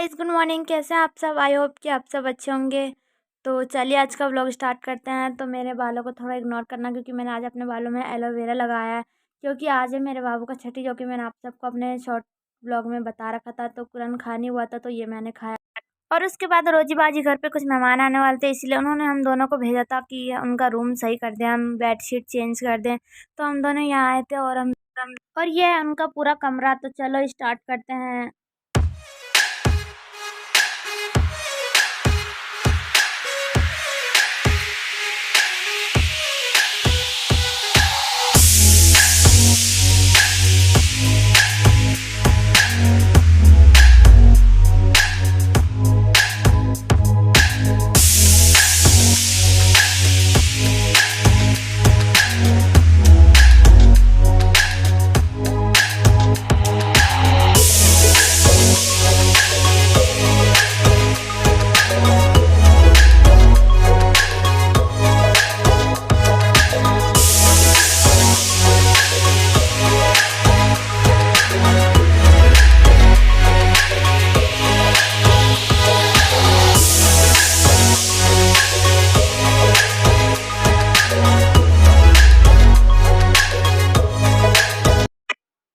Guys, good morning. कैसे हैं आप सब? आई होप कि आप सब अच्छे होंगे। तो चलिए आज का व्लॉग स्टार्ट करते हैं। तो मेरे बालों को थोड़ा इग्नोर करना क्योंकि मैंने आज अपने बालों में एलोवेरा लगाया है, क्योंकि आज है मेरे बाबू का छठी, जो कि मैंने आप सबको अपने शॉर्ट व्लॉग में बता रखा था। तो कुरान खानी हुआ था तो ये मैंने खाया। और उसके बाद रोजी बाजी घर पे कुछ मेहमान आने वाले थे, इसलिए उन्होंने हम दोनों को भेजा था कि उनका रूम सही कर दें, हम बेडशीट चेंज कर दें। तो हम दोनों यहाँ आए थे और ये है उनका पूरा कमरा। तो चलो स्टार्ट करते हैं।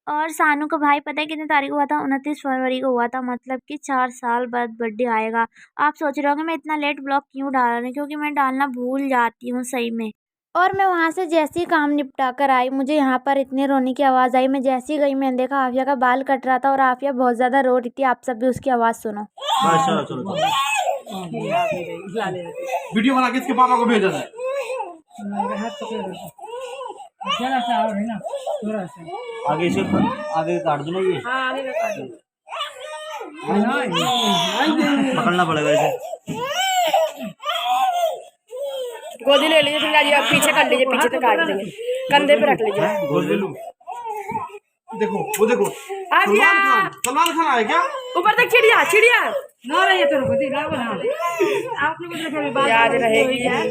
और सानू का भाई पता है कितनी तारीख को हुआ था? 29 फरवरी को हुआ था। मतलब कि 4 साल बाद बर्थडे आएगा। आप सोच रहे होंगे मैं इतना लेट ब्लॉग क्यों डाल रही हूँ, क्योंकि मैं डालना भूल जाती हूँ सही में। और मैं वहाँ से जैसे ही काम निपटा कर आई, मुझे यहाँ पर इतने रोने की आवाज़ आई। मैं जैसे ही गई, मैंने देखा आफिया का बाल कट रहा था और आफिया बहुत ज़्यादा रो रही थी। आप सब भी उसकी आवाज़ सुनो। चलो चलो वीडियो बना के इसके पापा को भेजा है। आगे से आगे काट दो ना ये। हाँ, आगे काट दो। पकड़ना पड़ेगा इसे। गोदी ले लीजिए, फिर आइए पीछे कर लीजिए, पीछे से काट देंगे, कंधे पे रख लीजिए। गोदी लूं। देखो वो देखो सलमान खान आया क्या? ऊपर तक चिड़िया चिड़िया ना रही है तो गोदी ना बना। आपने याद रहेगी यार।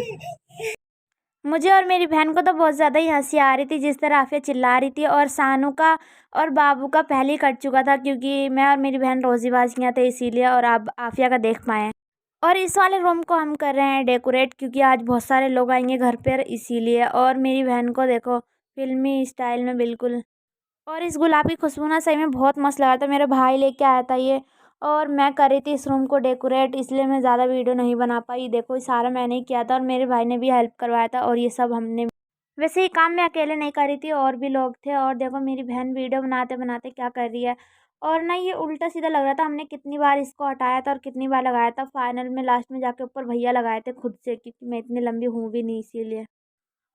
मुझे और मेरी बहन को तो बहुत ज़्यादा ही हंसी आ रही थी जिस तरह आफिया चिल्ला रही थी। और सानू का और बाबू का पहले ही कट चुका था, क्योंकि मैं और मेरी बहन रोजीबाजियाँ थे इसीलिए, और अब आफिया का देख पाए। और इस वाले रूम को हम कर रहे हैं डेकोरेट, क्योंकि आज बहुत सारे लोग आएंगे घर पर इसीलिए। और मेरी बहन को देखो फिल्मी स्टाइल में बिल्कुल। और इस गुलाब की खुशबू ना सही में बहुत मस्त लगा था। मेरा भाई लेके आया था ये, और मैं कर रही थी इस रूम को डेकोरेट, इसलिए मैं ज़्यादा वीडियो नहीं बना पाई। देखो ये सारा मैंने ही किया था और मेरे भाई ने भी हेल्प करवाया था। और ये सब हमने, वैसे ये काम मैं अकेले नहीं कर रही थी, और भी लोग थे। और देखो मेरी बहन वीडियो बनाते बनाते क्या कर रही है। और ना ये उल्टा सीधा लग रहा था, हमने कितनी बार इसको हटाया था और कितनी बार लगाया था। फाइनल में लास्ट में जाके ऊपर भैया लगाए थे खुद से, क्योंकि मैं इतनी लंबी हूँ भी नहीं इसीलिए।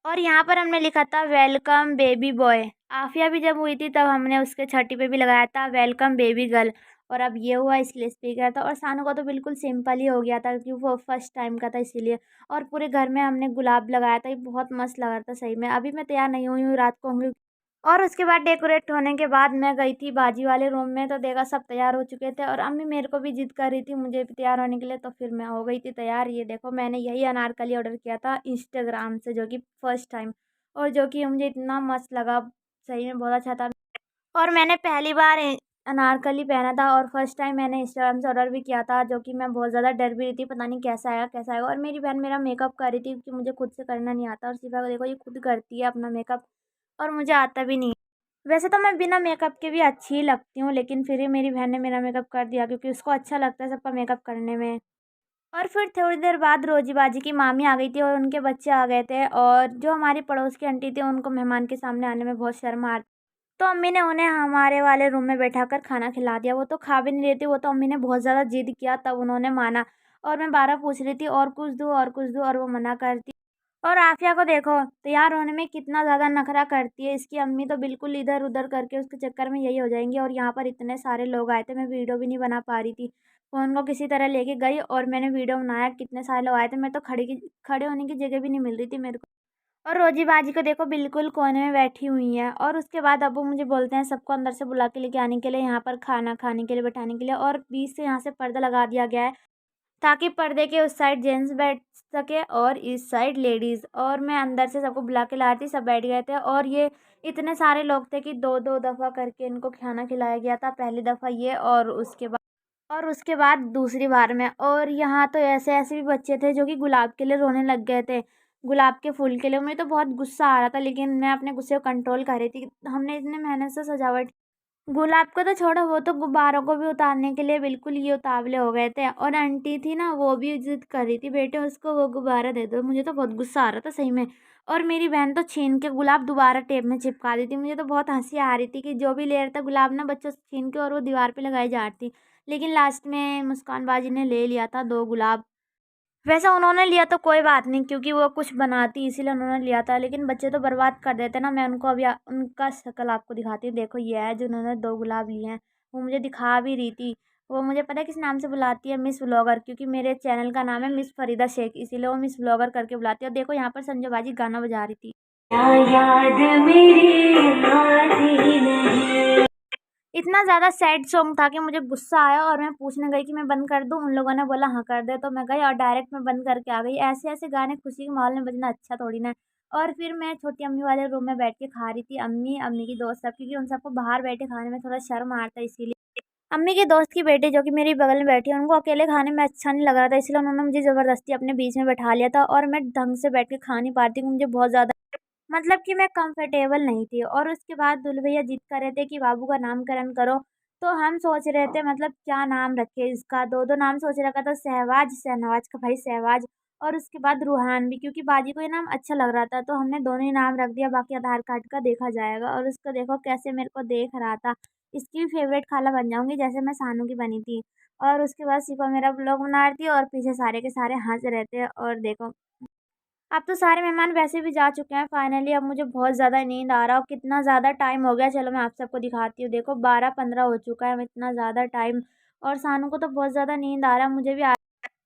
और यहाँ पर हमने लिखा था वेलकम बेबी बॉय। आफिया भी जब हुई थी तब हमने उसके छठी पे भी लगाया था वेलकम बेबी गर्ल। और अब ये हुआ इसलिए स्पीकर था। और सानू का तो बिल्कुल सिंपल ही हो गया था, क्योंकि वो फर्स्ट टाइम का था इसीलिए। और पूरे घर में हमने गुलाब लगाया था, ये बहुत मस्त लग रहा था सही में। अभी मैं तैयार नहीं हुई हूँ, रात को होंगी। और उसके बाद डेकोरेट होने के बाद मैं गई थी बाजी वाले रूम में, तो देखा सब तैयार हो चुके थे। और अम्मी मेरे को भी जिद कर रही थी मुझे भी तैयार होने के लिए, तो फिर मैं हो गई थी तैयार। ये देखो मैंने यही अनारकली ऑर्डर किया था इंस्टाग्राम से, जो कि फर्स्ट टाइम, और जो कि मुझे इतना मस्त लगा सही में, बहुत अच्छा था। और मैंने पहली बार अनारकली पहना था, और फर्स्ट टाइम मैंने इंस्टाग्राम से ऑर्डर भी किया था, जो कि मैं बहुत ज़्यादा डर भी रही थी पता नहीं कैसा आएगा कैसा आएगा। और मेरी बहन मेरा मेकअप कर रही थी, क्योंकि मुझे खुद से करना नहीं आता। और सिफा को देखो ये खुद करती है अपना मेकअप, और मुझे आता भी नहीं। वैसे तो मैं बिना मेकअप के भी अच्छी ही लगती हूँ, लेकिन फिर भी मेरी बहन ने मेरा मेकअप कर दिया, क्योंकि उसको अच्छा लगता है सबका मेकअप करने में। और फिर थोड़ी देर बाद रोजी बाजी की मामी आ गई थी और उनके बच्चे आ गए थे। और जो हमारी पड़ोस की आंटी थी उनको मेहमान के सामने आने में बहुत शर्म आ, तो अम्मी ने उन्हें हमारे वाले रूम में बैठाकर खाना खिला दिया। वो तो खा भी नहीं रही थी, वो तो अम्मी ने बहुत ज़्यादा जिद किया तब उन्होंने माना। और मैं 12 पूछ रही थी और कुछ दूँ और कुछ दूँ, और वो मना करती। और आफिया को देखो तैयार होने में कितना ज़्यादा नखरा करती है। इसकी अम्मी तो बिल्कुल इधर उधर करके उसके चक्कर में यही हो जाएंगी। और यहाँ पर इतने सारे लोग आए थे, मैं वीडियो भी नहीं बना पा रही थी। फ़ोन को किसी तरह लेके गई और मैंने वीडियो बनाया। कितने सारे लोग आए थे, मैं तो खड़े होने की जगह भी नहीं मिल रही थी मेरे को। और रोजी बाजी को देखो बिल्कुल कोने में बैठी हुई है। और उसके बाद अब्बू मुझे बोलते हैं सबको अंदर से बुला के लेके आने के लिए, यहाँ पर खाना खाने के लिए बैठाने के लिए। और बीच से यहाँ से पर्दा लगा दिया गया है, ताकि पर्दे के उस साइड जेंट्स बैठ सके और इस साइड लेडीज़। और मैं अंदर से सबको बुला के ला रही थी, सब बैठ गए थे। और ये इतने सारे लोग थे कि दो दो दफ़ा करके इनको खाना खिलाया गया था। पहली दफ़ा ये, और उसके बाद और उसके बाद दूसरी बार में, और यहाँ तो ऐसे ऐसे भी बच्चे थे जो कि गुलाब के लिए रोने लग गए थे, गुलाब के फूल के लिए। मुझे तो बहुत गुस्सा आ रहा था, लेकिन मैं अपने गुस्से को कंट्रोल कर रही थी। हमने इतने मेहनत से सजावट, गुलाब को तो छोड़ो, वो तो गुब्बारों को भी उतारने के लिए बिल्कुल ये उतावले हो गए थे। और आंटी थी ना, वो भी जिद कर रही थी, बेटे उसको वो गुब्बारा दे दो। मुझे तो बहुत गुस्सा आ रहा था सही में। और मेरी बहन तो छीन के गुलाब दोबारा टेप में चिपका दी थी। मुझे तो बहुत हंसी आ रही थी कि जो भी ले रहा था गुलाब ना, बच्चों से छीन के और वो दीवार पे लगाई जा रही थी। लेकिन लास्ट में मुस्कान बाजी ने ले लिया था 2 गुलाब। वैसे उन्होंने लिया तो कोई बात नहीं, क्योंकि वो कुछ बनाती इसीलिए उन्होंने लिया था, लेकिन बच्चे तो बर्बाद कर देते ना। मैं उनको अभी उनका शक्ल आपको दिखाती हूँ। देखो ये है जो उन्होंने 2 गुलाब लिए हैं। वो मुझे दिखा भी रही थी। वो मुझे पता है किस नाम से बुलाती है, मिस व्लॉगर, क्योंकि मेरे चैनल का नाम है मिस फरीदा शेख, इसीलिए वो मिस व्लॉगर करके बुलाती है। और देखो यहाँ पर संजय बाजी गाना बजा रही थी। याद मेरी आती नहीं। इतना ज़्यादा सैड सॉन्ग था कि मुझे गुस्सा आया और मैं पूछने गई कि मैं बंद कर दूँ? उन लोगों ने बोला हाँ कर दे, तो मैं गई और डायरेक्ट मैं बंद करके आ गई। ऐसे-ऐसे गाने खुशी के माहौल में बजना अच्छा थोड़ी ना है। और फिर मैं छोटी अम्मी वाले रूम में बैठ के खा रही थी, अम्मी, अम्मी की दोस्त सब, क्योंकि उन सबको बाहर बैठे खाने में थोड़ा शर्म आता है इसीलिए। अम्मी की दोस्त की बेटी जो कि मेरी बगल में बैठी है, उनको अकेले खाने में अच्छा नहीं लग रहा था, इसलिए उन्होंने मुझे ज़बरदस्ती अपने बीच में बैठा लिया था और मैं ढंग से बैठ के खा नहीं पा रही थी। मुझे बहुत ज़्यादा, मतलब कि मैं कंफर्टेबल नहीं थी। और उसके बाद दुल्हन भैया जिद कर रहे थे कि बाबू का नामकरण करो, तो हम सोच रहे थे मतलब क्या नाम रखे इसका। 2-2 नाम सोच रखा था, सहवाज, शहनवाज का भाई सहवाज, और उसके बाद रूहान भी, क्योंकि बाजी को ये नाम अच्छा लग रहा था, तो हमने दोनों ही नाम रख दिया। बाकी आधार कार्ड का देखा जाएगा। और उसको देखो कैसे मेरे को देख रहा था, इसकी भी फेवरेट खाला बन जाऊंगी जैसे मैं सानू की बनी थी। और उसके बाद सिपा मेरा ब्लॉग बना रही थी और पीछे सारे के सारे हंस रहे थे। और देखो अब तो सारे मेहमान वैसे भी जा चुके हैं फाइनली। अब मुझे बहुत ज़्यादा नींद आ रहा है और कितना ज़्यादा टाइम हो गया। चलो मैं आप सबको दिखाती हूँ। देखो 12:15 हो चुका है, इतना ज़्यादा टाइम। और सानू को तो बहुत ज़्यादा नींद आ रहा है,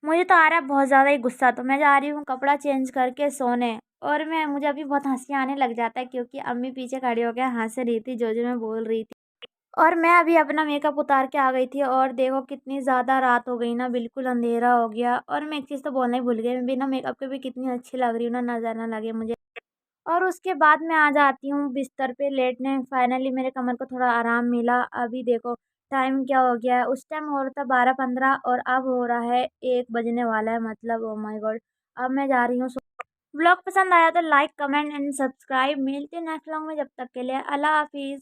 मुझे तो आ रहा है बहुत ज़्यादा ही गुस्सा। तो मैं जा रही हूँ कपड़ा चेंज करके सोने। और मुझे अभी बहुत हंसी आने लग जाता है, क्योंकि अम्मी पीछे खड़ी हो गया हंस रही थी जो मैं बोल रही थी। और मैं अभी अपना मेकअप उतार के आ गई थी और देखो कितनी ज़्यादा रात हो गई ना, बिल्कुल अंधेरा हो गया। और मैं एक चीज़ तो बोलना ही भूल गई, मैं बिना मेकअप के भी कितनी अच्छी लग रही हूँ ना, नज़र ना लगे मुझे। और उसके बाद मैं आ जाती हूँ बिस्तर पे लेटने। फाइनली मेरे कमर को थोड़ा आराम मिला। अभी देखो टाइम क्या हो गया है, उस टाइम हो रहा था 12:15 और अब हो रहा है 1 बजने वाला है, मतलब ओ माय गॉड। अब मैं जा रही हूँ। ब्लॉग पसंद आया तो लाइक कमेंट एंड सब्सक्राइब। मिलते हैं नेक्स्ट व्लॉग में, जब तक के लिए अल्लाह हाफिज़।